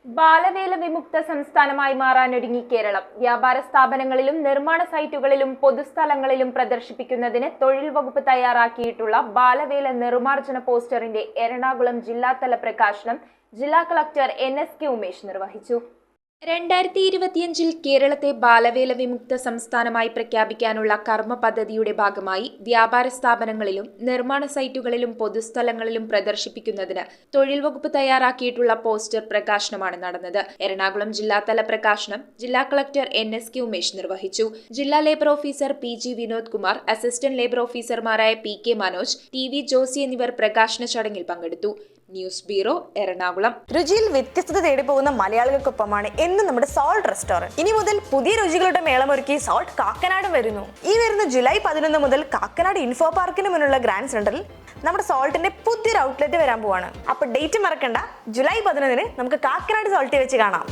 ബാലവേല വിമുക്ത സംസ്ഥാനമായി മാറാനൊരുങ്ങി കേരളം. വ്യാപാര സ്ഥാപനങ്ങളിലും നിർമ്മാണ സൈറ്റുകളിലും പൊതുസ്ഥലങ്ങളിലും പ്രദർശിപ്പിക്കുന്നതിന് തൊഴിൽ വകുപ്പ് തയ്യാറാക്കിയിട്ടുള്ള ബാലവേല നിർമ്മാർജ്ജന പോസ്റ്ററിന്റെ എറണാകുളം ജില്ലാതല പ്രകാശനം ജില്ലാ കളക്ടർ NSK ഉമേഷ് നിർവഹിച്ചു. 2025 കേരളത്തെ ബാലവേല വിമുക്ത സംസ്ഥാനമായി പ്രഖ്യാപിക്കാനുള്ള കർമ്മ പദ്ധതിയുടെ ഭാഗമായി വ്യാപാര സ്ഥാപനങ്ങളിലും നിർമ്മാണ സൈറ്റുകളിലും പൊതുസ്ഥലങ്ങളിലും പ്രദർശിപ്പിക്കുന്നതിന് തൊഴിൽ വകുപ്പ് തയ്യാറാക്കിയിട്ടുള്ള പോസ്റ്റർ പ്രകാശനമാണ് നടന്നത്. എറണാകുളം ജില്ലാതല പ്രകാശനം ജില്ലാ കളക്ടർ NSK ഉമേഷ് നിർവഹിച്ചു. ജില്ലാ labour officer PG Vinod Kumar, assistant labour ഓഫീസർമാരായ PK മനോജ്, TV ജോസി എന്നിവർ പ്രകാശന ചടങ്ങിൽ പങ്കെടുത്തു. News bureau, Ernakulam. രുചിയിൽ വ്യത്യസ്തത തേടി പോകുന്ന മലയാളികൾക്കൊപ്പമാണ് എന്നും നമ്മുടെ സോൾട്ട് റെസ്റ്റോറന്റ്. ഇനി മുതൽ പുതിയ രുചികളുടെ മേളമൊരുക്കി സോൾട്ട് കാക്കനാട് വരുന്നു. ഈ വരുന്ന ജൂലൈ 11 മുതൽ കാക്കനാട് ഇൻഫോ പാർക്കിന് മുന്നിലുള്ള ഗ്രാൻഡ് സെന്ററിൽ നമ്മുടെ സോൾട്ടിന്റെ പുതിയൊരു ഔട്ട്ലെറ്റ് വരാൻ പോവാണ്. അപ്പൊ ഡേറ്റ് മറക്കണ്ട, ജൂലൈ 11 നമുക്ക് കാക്കനാട് സോൾട്ടിൽ വെച്ച് കാണാം.